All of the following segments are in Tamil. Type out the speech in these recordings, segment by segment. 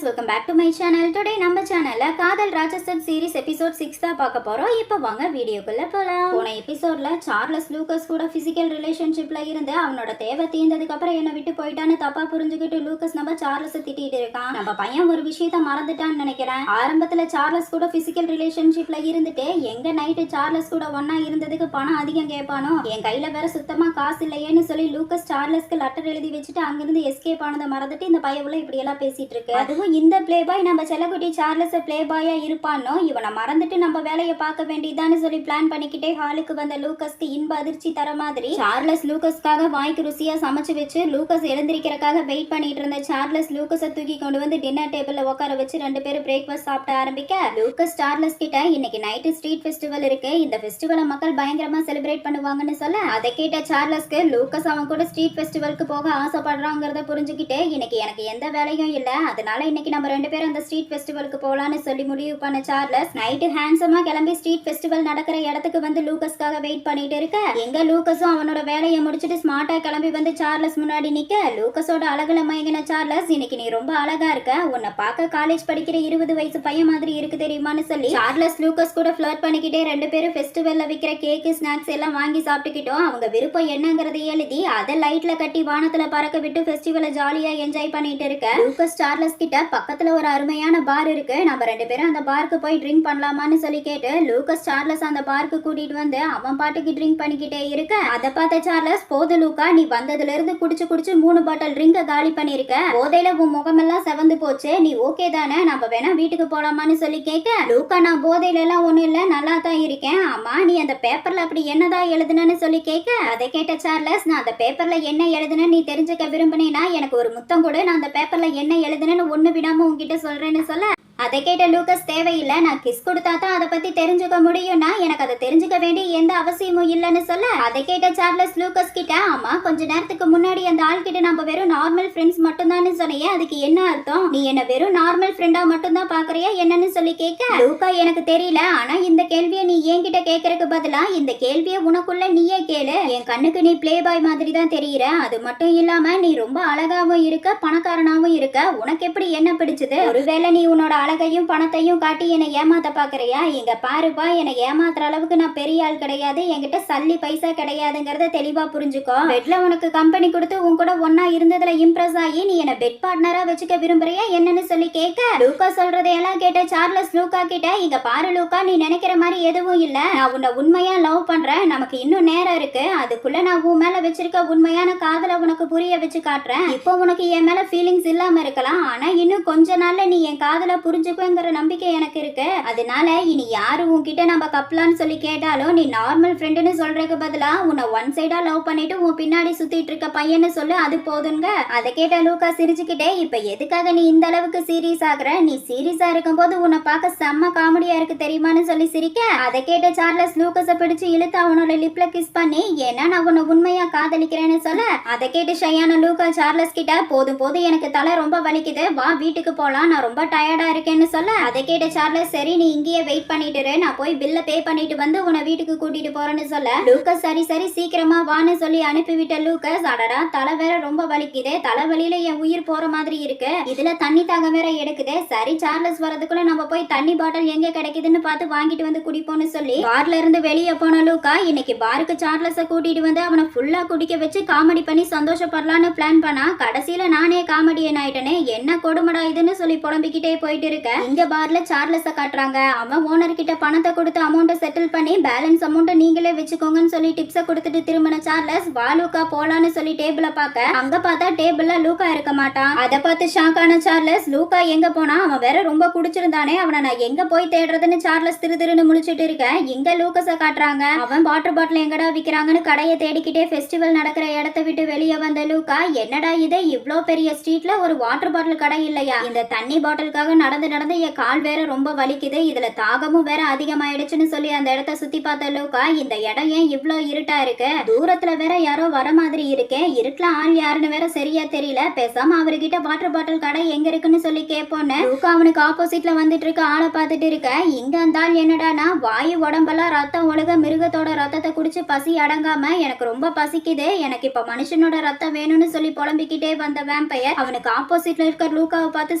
Welcome back to my channel. Today நம்ம சேனல்ல காதல் ராட்சசன் சீரிஸ் எபிசோட் 6 தான் பார்க்க போறோம். இப்போ வாங்க வீடியோக்குள்ள போலாம். போன எபிசோட்ல சார்லஸ் லூகஸ் கூட பிசிக்கல் ரிலேஷன்ஷிப்ல இருந்து அவனோட தேவை தீர்ந்ததுக்கு அப்புறம் என்ன விட்டு போயிட்டான்னு தப்பா புரிஞ்சுக்கிட்டு லூகஸ் நம்ம சார்லஸ் திட்டிட்டு இருக்கான். நம்ம பையன் ஒரு விஷயத்த மறந்துட்டான்னு நினைக்கிறேன். ஆரம்பத்துல சார்லஸ் கூட பிசிக்கல் ரிலேஷன்ஷிப்ல இருந்துட்டு எங்க நைட்டு சார்லஸ் கூட ஒன்னா இருந்ததுக்கு பணம் அதிகம் கேட்பானோ, என் கையில வேற சுத்தமா காசு இல்லையேன்னு சொல்லி லூகஸ் சார்லஸ்க்கு லெட்டர் எழுதி வச்சுட்டு அங்கிருந்து எஸ்கேப் ஆனதை மறந்துட்டு இந்த பையன் இப்படி எல்லாம் பேசிட்டு இருக்கு. அதுவும் இந்த பிளே பாய் நம்ம செல்லக்குட்டி சார்லஸ் பிளே பாயா இருப்பானோ, இவனை மறந்துட்டு நம்ம வேலையை பார்க்க வேண்டியதான்னு சொல்லி பிளான் பண்ணிக்கிட்டே ஹாலுக்கு வந்த லூகஸ்க்கு இன்ப அதிர்ச்சி தர மாதிரி சார்லஸ் லூகஸ்க்காக வாய்க்கு ருசியா சமைச்சு வச்சு லூகஸ் எழுந்திருக்கிறதுக்காக வெயிட் பண்ணிட்டு இருந்த சார்லஸ் லூகஸை தூக்கி கொண்டு வந்து டின்னர் டேபிள்ல உட்கார வச்சு ரெண்டு பேரும் பிரேக்ஃபாஸ்ட் சாப்பிட ஆரம்பிக்க, லூகஸ் சார்லஸ் கிட்ட இன்னைக்கு நைட்டு ஸ்ட்ரீட் ஃபெஸ்டிவல் இருக்கு, இந்த ஃபெஸ்டிவலை மக்கள் பயங்கரமா செலிப்ரேட் பண்ணுவாங்கன்னு சொல்ல, அதை கேட்ட சார்லஸ்க்கு லூகஸ் அவன் கூட ஸ்ட்ரீட் ஃபெஸ்டிவலுக்கு போக ஆசைப்படுறாங்கிறத புரிஞ்சுக்கிட்டு இன்னைக்கு எனக்கு எந்த வேலையும் இல்ல, அதனால இன்னைக்கு நம்ம ரெண்டு பேரும் அந்த ஸ்ட்ரீட் ஃபெஸ்டிவலுக்கு போலான்னு சொல்லி முடிவு பண்ண சார்லஸ் நைட்டு ஹேண்ட்ஸமா கிளம்பி ஸ்ட்ரீட் ஃபெஸ்டிவல் நடக்கிற இடத்துக்கு வந்து லூகஸ்க்காக வெயிட் பண்ணிட்டு இருக்க, எங்க லூகஸும் அவனோட வேலையை முடிச்சிட்டு ஸ்மார்ட்டா கிளம்பி வந்து சார்லஸ் முன்னாடி நிக்க, லூகஸோட அழகுல மயங்கின சார்லஸ், இன்னைக்கு நீ ரொம்ப அழகா இருக்க, உன்னை பார்க்க காலேஜ் படிக்கிற 20 வயசு பையன் மாதிரி இருக்கு தெரியுமான்னு சொல்லி சார்லஸ் லூகஸ் கூட ஃபிளர்ட் பண்ணிக்கிட்டே ரெண்டு பேரும் ஃபெஸ்டிவல்ல விற்கிற கேக்கு ஸ்நாக்ஸ் எல்லாம் வாங்கி சாப்பிட்டுக்கிட்டோம். அவங்க விருப்பம் என்னங்கறதை எழுதி அதை லைட்ல கட்டி வானத்துல பறக்க விட்டு ஃபெஸ்டிவலை ஜாலியா என்ஜாய் பண்ணிட்டு இருக்க, லூகஸ் சார்லஸ் கிட்ட பக்கத்துல ஒரு அருமையான பார் இருக்கு, நம்ம ரெண்டு பேரும் அந்த பாருக்கு போய் ட்ரிங்க் பண்ணலாமான்னு சொல்லி கேட்டு லூகஸ் சார்லஸ் அந்த பாருக்கு கூட்டிட்டு வந்து அவன் பாட்டுக்கு ட்ரிங்க் பண்ணிக்கிட்டே இருக்க, அதை பார்த்த சார்லஸ், போது லூகா, நீ வந்ததுல இருந்து குடிச்சு 3 பாட்டில் ட்ரிங்க காலி பண்ணிருக்க, போதையில உன் முகமெல்லாம் செவந்து போச்சு, நீ ஓகே தானே, நம்ம வேணா வீட்டுக்கு போலாமான்னு சொல்லி கேட்க, லூகா, நான் போதையில எல்லாம் ஒண்ணும் இல்ல, நல்லா தான் இருக்கேன், ஆமா நீ அந்த பேப்பர்ல அப்படி என்னதான் எழுதுனன்னு சொல்லி கேட்க, அதை கேட்ட சார்லஸ், நான் அந்த பேப்பர்ல என்ன எழுதுனன்னு நீ தெரிஞ்சுக்க விரும்பினேன்னா எனக்கு ஒரு முத்தம் கூட, நான் அந்த பேப்பர்ல என்ன எழுதுனன்னு ஒண்ணு விடாம உன்கிட்ட சொல்றேன்னு சொல்ல, அதை கேட்ட லூகஸ், தேவையில்லை, நான் கிஸ் கொடுத்தா தான் அதை பத்தி தெரிஞ்சுக்க முடியும்னா எனக்கு அதை தெரிஞ்சுக்க வேண்டிய எந்த அவசியமும் இல்லைன்னு சொல்ல, அதை கேட்ட சார்லஸ் லூகஸ் கிட்ட, ஆமா கொஞ்ச நேரத்துக்கு முன்னாடி அந்த ஆள் கிட்ட நம்ம வெறும் நார்மல் ஃப்ரெண்ட்ஸ் மட்டும் தான் சொன்னியே, அதுக்கு என்ன அர்த்தம், நீ என்ன வெறும் நார்மல் ஃப்ரெண்டா மட்டும் தான் பாக்குறியா என்னன்னு சொல்லி கேட்க, லூகா, எனக்கு தெரியல, ஆனா இந்த கேள்வியை நீ என்கிட்ட கேட்கறதுக்கு பதிலா இந்த கேள்வியை உனக்குள்ள நீயே கேளு, என் கண்ணுக்கு நீ பிளே பாய் மாதிரி தான் தெரியுற, அது மட்டும் இல்லாம நீ ரொம்ப அழகாவும் இருக்க பணக்காரனாவும் இருக்க, உனக்கு எப்படி என்ன பிடிச்சது, ஒருவேளை நீ உன்னோட அழகையும் பணத்தையும் காட்டி என்னை ஏமாத்த பாக்குறியா, இங்க பாருப்பா, என்னை ஏமாத்துற அளவுக்கு நான் பெரிய ஆள் கிடையாது, என்கிட்ட சல்லி பைசா கிடையாதுங்கறத தெளிவா புரிஞ்சுக்கோ, பெட்ல உனக்கு கம்பெனி கொடுத்து உன் கூட ஒன்னா இருந்ததுல இம்ப்ரெஸ் ஆகி நீ என்ன பெட் பார்ட்னரா வச்சுக்க விரும்புறியா என்னன்னு சொல்லி கேட்க, லூகா சொல்றதையெல்லாம் கேட்ட சார்லஸ் லூகா கிட்ட, இங்க பாரு லூகா, நீ நினைக்கிற மாதிரி எதுவும் இல்ல, நான் உன்னை உண்மையா லவ் பண்றேன், நமக்கு இன்னும் நேரம் இருக்கு, அதுக்குள்ள நான் உன் மேல வச்சிருக்க உண்மையான காதலை உனக்கு புரிய வச்சு காட்டுறேன், இப்போ உனக்கு என் மேல ஃபீலிங்ஸ் இல்லாம இருக்கலாம், ஆனா இன்னும் கொஞ்ச நாள்ல நீ என் காதலை புரிஞ்சுக்குங்கிற நம்பிக்கை எனக்கு இருக்கு, அதனால இனி யாரு உன்கிட்ட நம்ம கப்லான்னு சொல்லி கேட்டாலும் நீ நார்மல் ஃப்ரெண்டுன்னு சொல்றதுக்கு பதிலா உன்னை ஒன் சைடா லவ் பண்ணிட்டு உன் பின்னாடி சுத்திட்டு இருக்க பையன்னு சொல்லு, அது போதுங்க. அதை கேட்ட லூகா சிரிச்சுக்கிட்டே, இப்ப எதுக்காக நீ இந்த அளவுக்கு சீரியஸ் ஆகுற, நீ சீரியஸா இருக்கும் போது உன்னை பார்க்க செம்ம காமெடியா இருக்கு தெரியுமான்னு சொல்லி சிரிக்க, அதை கேட்ட சார்லஸ் லூகஸை பிடிச்சு இழுத்து அவனோட லிப்ல கிஸ் பண்ணி, ஏன்னா நான் உன்னை உண்மையா காதலிக்கிறேன்னு சொல்ல, அதை கேட்டு ஷையான லூகா சார்லஸ் கிட்ட, போதும் போதும் எனக்கு தலை ரொம்ப வலிக்குது, வா வீட்டுக்கு போலாம், நான் ரொம்ப டயர்டா இருக்கேன்னு சொல்ல, அதை கேட்ட சார்லஸ், சரி நீ இங்கேயே வெயிட் பண்ணிட்டு இரு, நான் போய் பில்ல பே பண்ணிட்டு வந்து உன்னை வீட்டுக்கு கூட்டிட்டு போறேன்னு சொல்ல, லூகஸ் சரி சரி சீக்கிரமா வான்னு சொல்லி அனுப்பிவிட்ட லூகஸ், அடடா தலை வேற ரொம்ப வலிக்குது, தலைவலியில என் உயிர் போற மாதிரி இருக்கு, இதுல தண்ணி தாக வேற எடுக்குது, சரி சார்லஸ் வரதுக்குள்ள நம்ம போய் தண்ணி பாட்டில் எங்க கிடைக்குதுன்னு பார்த்து வாங்கிட்டு வந்து குடிப்போம்னு சொல்லி பார்ல இருந்து வெளியே போன லூகா இன்னைக்கு பாருக்கு சார்லஸ கூட்டிட்டு வந்து அவனை ஃபுல்லா குடிக்க வச்சு காமெடி பண்ணி சந்தோஷப்படலான்னு பிளான் பண்ணா, கடைசியில நானே காமெடியன் ஆயிட்டனே, என்ன கொடுமடா இதுன்னு சொல்லி புலம்பிக்கிட்டே போயிட்டு இருக்க, இங்க பார்ல சார்லஸ காட்டுறாங்க, அவன் ஓனர் கிட்ட பணத்தை கொடுத்து அமௌண்ட்டை செட்டில் பண்ணி பேலன்ஸ் அமௌண்ட்டை நீங்களே வச்சுக்கோங்கன்னு சொல்லி டிப்ஸை கொடுத்துட்டு திரும்பின சார்லஸ், வா லூகா போலான்னு சொல்லி டேபிள பார்க்க, அங்க பார்த்தா டேபிள்ல லூகா இருக்க மாட்டான், அதை பார்த்து ஷாக்கான சார்லஸ், லூகா எங்க போனா, அவன் வேற ரொம்ப குடிச்சிருந்தானே, அவனை நான் எங்க போய் தேடுறதுன்னு சார்லஸ் திருன்னு முழிச்சிட்டு இருக்க, இங்க லூகஸ காட்டுறாங்க, அவன் வாட்டர் பாட்டில் எங்கடா விக்கிறாங்கன்னு கடையை தேடிக்கிட்டே ஃபெஸ்டிவல் நடக்கிற இடத்த விட்டு வெளியே வந்த லூகா, என்னடா இது இவ்ளோ பெரிய ஸ்ட்ரீட்ல ஒரு வாட்டர் பாட்டில் கடை இல்லையா, இந்த தண்ணி பாட்டிலுக்காக நடந்து நடந்து என் கால் வேற ரொம்ப வலிக்குது, இதுல தாகமும் வேற அதிகமாயிடுச்சுன்னு சொல்லி அந்த இடத்த சுத்தி பார்த்த லூக்கா, இந்த இடம் ஏன் இவ்ளோ இருட்டா இருக்கு, தூரத்துல வேற யாரோ வர மாதிரி இருக்கு, இருட்டுல ஆள் யாருன்னு வேற சரியா தெரியல, பேசாம அவர்கிட்ட வாட்டர் பாட்டில் கடை எங்க இருக்குன்னு சொல்லி கேட்போன்னு லூக்கா அவனுக்கு ஆப்போசிட்ல வந்துட்டு இருக்க ஆளை பார்த்துட்டு இருக்க. இங்க அந்த ஆள் என்னடானா வாயு உடம்பெல்லாம் ரத்தம் ஒழுக மிருகத்தோட ரத்தத்தை குடிச்சு பசி அடங்காம எனக்கு ரொம்ப பசிக்குது, எனக்கு இப்ப மனுஷனோட ரத்தம் வேணும்னு சொல்லி புலம்பிக்கிட்டே வந்த வேம்பயர் அவனுக்கு ஆப்போசிட்ல இருக்க லூக்காவை பார்த்து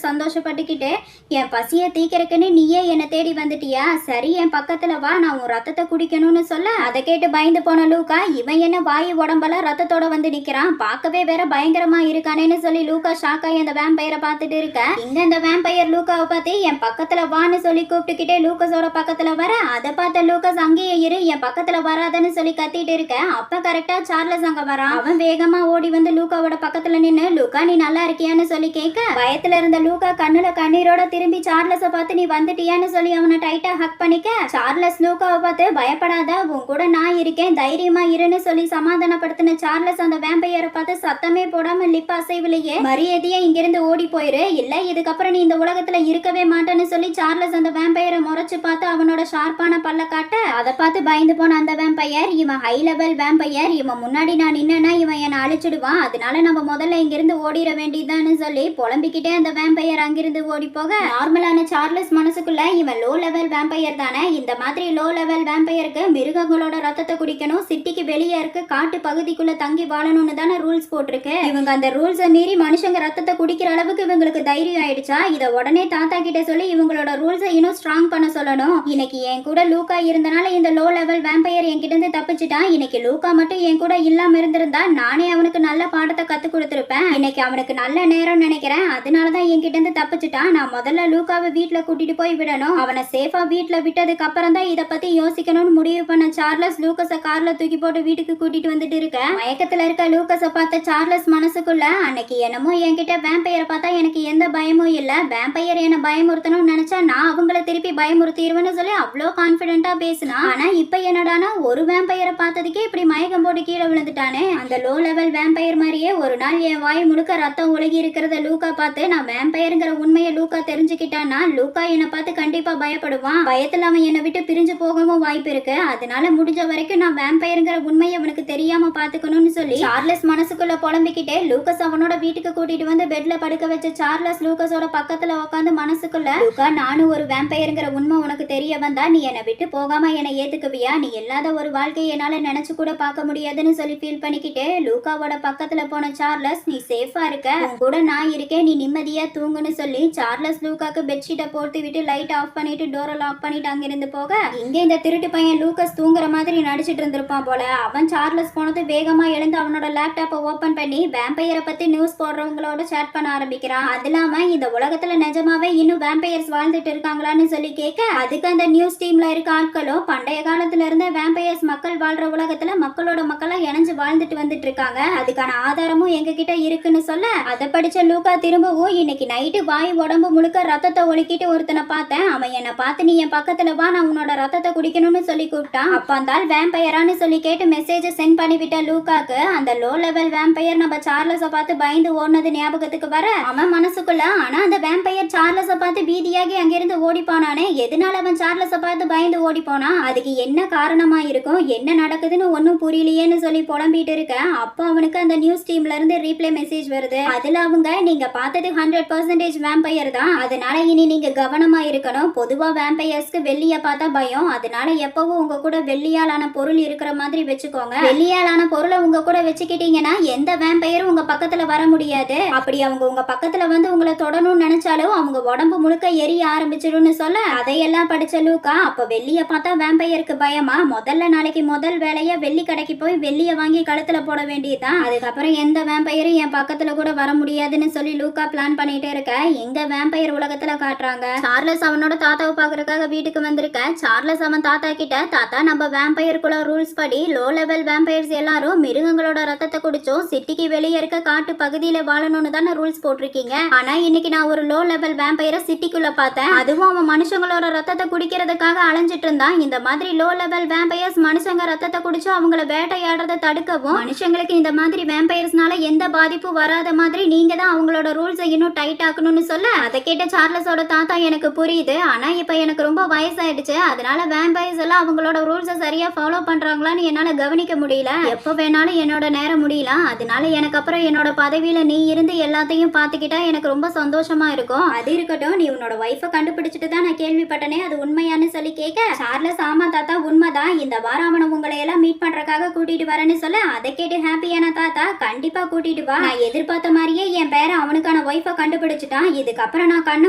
சந்தோஷப்பட்டுக்கிட்டே, என் பசியை தீக்கிறதுக்குன்னு நீயே என்னை தேடி வந்துட்டியா, சரி என் பக்கத்துல வா, நான் உன் ரத்தத்தை குடிக்கணும்னு சொல்ல அதை கேட்டு பயந்து போன லூக்கா, இவன் என்ன வாயு உடம்பெல்லாம் ரத்தத்தோட வந்து நிக்கிறான், பார்க்கவே வேற பயங்கரமா இருக்கானேன்னு சொல்லி லூக்கா ஷாக்காய் அந்த வேம்பயரை பார்த்துட்டு இருக்க. இங்க இந்த வேம்பயர் லூக்காவை பார்த்து என் பக்கத்துல வான்னு சொல்லி கூப்பிட்டுக்கிட்டே லூக்கஸோட பக்கத்துல வர, அதை பார்த்த லூக்கஸ் அங்கேயே இரு, என் பக்கத்துல வராதன்னு சொல்லி கத்திட்டு இருக்க. அப்ப கரெக்டா சார்லஸ் அங்க வரான். அவன் வேகமா ஓடி வந்து லூக்காவோட பக்கத்துல நின்னு, லூக்கா நீ நல்லா இருக்கியான்னு சொல்லி கேட்க, பயத்துல இருந்த லூக்கா கண்ணுல கண்ணீரோட திரும்பி சார்லஸை பார்த்து நீ வந்துட்டியான்னு சொல்லி அவனை டைட்டா ஹக் பண்ணிக்க. சார்லஸ் லூக்காவை பார்த்து பயப்படாத, உன் கூட நான் இருக்கேன், தைரியமா இருன்னு சொல்லி சமாதானப்படுத்தின சார்லஸ் அந்த வேம்பையரை பார்த்து சத்தமே போடாம லிப் அசைவிலேயே மரியாதையா இங்கிருந்து ஓடி போயிரு, இல்ல இதுக்கப்புறம் நீ இந்த உலகத்துல இருக்கவே மாட்டேன்னு சொல்லி சார்லஸ் அந்த வேம்பையரை முறைச்சு பார்த்து அவனோட ஷார்ப்பான பல்ல காட்ட, அதை பார்த்து பயந்து போன அந்த வேம்பையர், இவன் ஹை லெவல் வேம்பையர், இவன் முன்னாடி நான் நின்னா இவன் என்னை அழிச்சிடுவான், அதனால நம்ம முதல்ல இங்கிருந்து ஓடிட வேண்டியதான்னு சொல்லி புலம்பிக்கிட்டே அந்த வேம்பையர் அங்கிருந்து ஓடி போக, நார்மலான சார்லஸ் மனசுக்குள்ள இவன் லோ லெவல் வேம்பையர் தானே, இந்த மாதிரி லோ லெவல் வேம்பையருக்கு மிருகங்களோட ரத்தத்தை குடிக்கணும், சிட்டிக்கு வெளியே இருக்க காட்டு பகுதிக்குள்ள தங்கி வாழணும்னு தானே ரூல்ஸ் போட்டிருக்கு, இவங்க அந்த ரூல்ஸை மீறி மனுஷங்க ரத்தத்தை குடிக்கிற அளவுக்கு இவங்களுக்கு தைரியம் ஆயிடுச்சா, இதை உடனே தாத்தா கிட்ட சொல்லி இவங்களோட ரூல்ஸை இன்னும் ஸ்ட்ராங் பண்ண சொல்லணும். இன்னைக்கு என் கூட லூக்கா இருந்தனால இந்த லோ லெவல் வேம்பையர் என்கிட்ட இருந்து தப்பிச்சுட்டான், இன்னைக்கு லூக்கா மட்டும் என் கூட இல்லாம இருந்திருந்தா நானே அவனுக்கு நல்ல பாடத்தை கத்து கொடுத்திருப்பேன், இன்னைக்கு அவனுக்கு நல்ல நேரம் நினைக்கிறேன், அதனாலதான் என்கிட்ட இருந்து தப்பிச்சுட்டான், நான் முதல்ல லூக்காவை வீட்டுல கூட்டிட்டு போய் விடணும், அவனை சேஃபா வீட்டுல விட்டதுக்கு அப்புறம் தான் இதை பத்தி யோசிக்கணும்னு முடிவு பண்ண சார்லஸ் லூக்கஸை கார்ல தூக்கி போட்டு வீட்டுக்கு கூட்டிட்டு வந்துட்டு இருக்க. மயக்கத்துல இருக்க லூக்கஸை பார்த்த சார்லஸ் மனசுக்குள்ள, அன்னைக்கு என்னமோ என்கிட்ட வேம்பையரை பார்த்தா எனக்கு எந்த பயமும் இல்ல, வேம்பையர் என்ன பயமுறுத்தணும்னு நினைச்சா நான் அவங்கள திருப்பி பயமுறுத்திடுவேன்னு சொல்லி அவ்வளோ கான்பிடென்ட்டா பேசினா, ஆனா இப்ப என்னடானா ஒரு வேம்பையரை பார்த்ததுக்கே இப்படி மயக்கம் போட்டு கீழே விழுந்துட்டானே. அந்த லோ லெவல் வேம்பையர் மாதிரியே ஒரு நாள் என் வாய் முழுக்க ரத்தம் ஒழுகி இருக்கிறத லூக்கா பார்த்து நான் வேம்பையருங்கிற உண்மையை லூக்கா தெரிஞ்சுக்கிட்டான்னா லூக்கா என்னை பார்த்து கண்டிப்பா பயப்படுவான், பயத்துல அவன் என்னை விட்டு பிரிஞ்சு போகவும் வாய்ப்பு இருக்கு, அதனால முடிஞ்ச வரைக்கும் நான் வேம்பையருங்கிற உண்மையை அவனுக்கு தெரியாம பாத்துக்கணும்னு சொல்லி சார்லஸ் மனசுக்குள்ள புலம்பிக்கிட்டே லூக்கஸ் அவனோட வீட்டுக்கு கூட்டிட்டு வந்து பெட்ல படுக்க வச்ச சார்லஸ் லூக்கஸோட பக்கத்துல உட்காந்து மனசுக்குள்ள, லூக்கா நானும் ஒரு வேம்பையருங்கிற உண்மை உனக்கு தெரிய வந்தா நீ என்னை விட்டு போகாம என்னை ஏத்துக்குவியா, நீ இல்லாத ஒரு வாழ்க்கையை என்னால நினைச்சு கூட பார்க்க முடியாதுன்னு சொல்லி ஃபீல் பண்ணிக்கிட்டே லூக்காவோட பக்கத்துல போன சார்லஸ், நீ சேஃபா இருக்க, உன் கூட நான் இருக்கேன், நீ நிம்மதியா தூங்குன்னு சொல்லி சார்லஸ் லூக்காக்கு பெட்ஷீட்டை போர்த்தி விட்டு லைட் ஆஃப் பண்ணிட்டு டோரை லாக் பண்ணிட்டு அங்கிருந்து போக, இங்க இந்த திருட்டு பையன் லூக்கஸ் தூங்குற மாதிரி நடிச்சிட்டு இருந்திருப்பான் போல. அவன் சார்லஸ் போனது வேகமா எழுந்து அவனோட லேப்டாப்பை ஓபன் பண்ணி வேம்பையரை பத்தி நியூஸ் போடுறவங்களோட சேட் பண்ண ஆரம்பிக்கிறான். அது இல்லாம இந்த உலகத்துல நிஜமாவே இன்னும் வேம்பையர்ஸ் வாழ்ந்துட்டு இருக்காங்களான்னு சொல்லி கேட்க, அதுக்கு அந்த நியூஸ் டீம்ல இருக்க ஆட்களும் பண்டைய காலத்துல இருந்த வேம்பையர்ஸ் மக்கள் வாழ்ற உலகத்துல மக்களோட மக்களா இணைஞ்சு வாழ்ந்துட்டு வந்துட்டு இருக்காங்க, அதுக்கான ஆதாரமும் எங்க கிட்ட இருக்குன்னு சொல்ல, அதை படிச்ச லூக்கா திரும்பவும், இன்னைக்கு நைட்டு வாய் உடம்பு முழுக்க ரத்தத்தை ஒழுக்கிட்டு ஒருத்தனை பார்த்தேன், அவன் என்னை பார்த்து நீ என் பக்கத்துல வா, நான் உன்னோட ரத்தத்தை குடிக்கணும்னு சொல்லி கூப்பிட்டான், அப்ப அந்த வேம்பையரான்னு சொல்லி கேட்டு மெசேஜ் சென்ட் பண்ணிவிட்ட லூக்காக்கு அந்த லோ லெவல் வேம்பையர் நம்ம சார்லஸை பார்த்து பயந்து ஓடுனது ஞாபகத்துக்கு வர, அவன் மனசுக்குள்ள, ஆனா அந்த வேம்பையர் சார்லஸை பார்த்து பீதியாகி அங்கிருந்து ஓடி போனானே, எதனால அவன் சார்லஸை பார்த்து பயந்து ஓடி போனா, அதுக்கு என்ன காரணமா இருக்கும், என்ன நடக்குதுன்னு ஒன்னும் புரியலையேன்னு சொல்லி புலம்பிட்டு இருக்க. அப்போ அவனுக்கு அந்த நியூஸ் டீம்ல இருந்து ரீப்ளே மெசேஜ் வருது, அதுல அவங்க, நீங்க பார்த்தது 100% வேம்பையர் தான், அதனால இனி நீங்க கவனமா இருக்கணும், பொதுவா வேம்பையர்ஸ்க்கு வெள்ளிய பார்த்தா பயம், அதனால எப்பவும் உங்க கூட வெள்ளியாலான பொருள் இருக்கிற மாதிரி வச்சுக்கோங்க, வெள்ளியாலான பொருளை உங்க கூட வச்சுக்கிட்டீங்கன்னா எந்த வேம்பையரும் உங்க பக்கத்துல வர முடியாது, அப்படி அவங்க உங்க பக்கத்துல வந்து உங்களை தொடணும்னு நினைச்சாலும் அவங்க உடம்பு முழுக்க எரிய ஆரம்பிச்சிடும்னு சொல்ல, அதையெல்லாம் படிச்ச லூக்கா, அப்ப வெள்ளிய பார்த்தா வேம்பையருக்கு பயமா, முதல்ல நாளைக்கு முதல் வேலையா வெள்ளி கடைக்கு போய் வெள்ளிய வாங்கி கழுத்துல போட வேண்டியதுதான், அதுக்கப்புறம் எந்த வேம்பையரும் என் பக்கத்துல கூட வர முடியாதுன்னு சொல்லி லூக்கா பிளான் பண்ணிட்டே இருக்க. எங்க வேம்பையர் உலகத்துல காட்டுறாங்க சார்லஸ் அவனோட தாத்தாவை பாக்குறதுக்காக வீட்டுக்கு வந்திருக்க. சார்லஸ் அவன் தாத்தா கிட்ட, தாத்தா நம்ம வேம்பையருக்குள்ள ரூல்ஸ் படி லோ லெவல் வேம்பையர்ஸ் எல்லாரும் மிருகங்களோட ரத்தத்தை குடிச்சோம் சிட்டிக்கு வெளியே இருக்க காட்டு பகுதியில வாழணும்னு தானே ரூல்ஸ் போட்டிருக்கீங்க, ஆனா இன்னைக்கு நான் ஒரு லோ லெவல் வேம்பையரை சிட்டிக்குள்ள பார்த்தேன், அதுவும் அவன் மனுஷங்களோட ரத்தத்தை குடிக்கிறதுக்காக அலைஞ்சிட்டு இருந்தான், இந்த மாதிரி லோ லெவல் வேம்பையர்ஸ் மனுஷங்க ரத்தத்தை குடிச்சு அவங்கள வேட்டையாடுறதை தடுக்கவும் மனுஷங்களுக்கு இந்த மாதிரி வேம்பையர்ஸ்னால எந்த பாதிப்பும் வராத மாதிரி நீங்க தான் அவங்களோட ரூல்ஸை இன்னும் டைட் ஆக்கணும்னு சொல்ல, அதை அதை கேட்ட சார்லஸோட தாத்தா எனக்கு புரியுது, ஆனா இப்ப எனக்கு ரொம்ப வயசாயிடுச்சு, அதனால வேம்பயர்ஸ் எல்லாம் அவங்களோட ரூல்ஸை சரியா ஃபாலோ பண்றாங்களான்னு என்னால கவனிக்க முடியல. எப்ப வேணாலும் என்னோட நேரம் முடியலாம். அதனால எனக்கு அப்புறம் என்னோட பதவியில நீ இருந்து எல்லாத்தையும் பாத்துக்கிட்டா எனக்கு ரொம்ப சந்தோஷமா இருக்கும். அது இருக்கட்டும், நீ உன்னோட ஒய்ஃபை கண்டுபிடிச்சிட்டு தான் நான் கேள்விப்பட்டனே, அது உண்மையான்னு சொல்லி கேட்க சார்லஸ் ஆமா தாத்தா உண்மைதான், இந்த வாரம் அவனை உங்களை எல்லாம் மீட் பண்றதுக்காக கூட்டிட்டு வரேன்னு சொல்ல அதை கேட்டு ஹாப்பியான தாத்தா கண்டிப்பா கூட்டிட்டு வா, நான் எதிர்பார்த்த மாதிரியே என் பேரன் அவனுக்கான ஒய்ஃபை கண்டுபிடிச்சிட்டான், இதுக்கப்புறம் நான் கண்ணு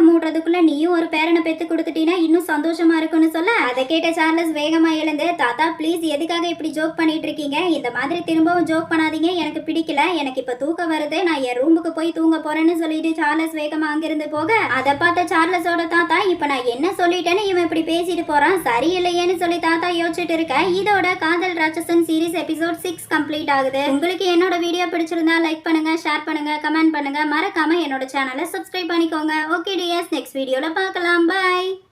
மூடுறதுக்குள்ள நீயும் ஒரு பேரனை பெத்து கொடுத்துட்டீங்கன்னா இன்னும் சந்தோஷமா இருக்குன்னு சொல்ல அதை கேட்ட சார்லஸ் வேகமா எழுந்து தாத்தா ப்ளீஸ் எதுக்காக இப்படி ஜோக் பண்ணிட்டு இருக்கீங்க, இந்த மாதிரி திரும்பவும் ஜோக் பண்ணாதீங்க, எனக்கு பிடிக்கல, எனக்கு இப்ப தூக்கம் வருது, நான் என் ரூமுக்கு போய் தூங்க போறேன்னு சொல்லிட்டு சார்லஸ் வேகமா அங்கிருந்து போக அதை பார்த்த சார்லஸோட தாத்தா இப்ப நான் என்ன சொல்லிட்டேன்னு இவன் இப்படி பேசிட்டு போறான், சரியில்லையேன்னு சொல்லி தாத்தா யோசிச்சுட்டு இருக்க. இதோட காதல் ராட்சசன் சீரிஸ் எபிசோட் 6 கம்ப்ளீட் ஆகுது. உங்களுக்கு என்னோட வீடியோ பிடிச்சிருந்தா லைக் பண்ணுங்க, ஷேர் பண்ணுங்க, கமெண்ட் பண்ணுங்க, மறக்காம என்னோட சேனலை சப்ஸ்கிரைப் பண்ணிக்கோங்க. ஓகே டியர்ஸ், நெக்ஸ்ட் வீடியோல பார்க்கலாம். பை.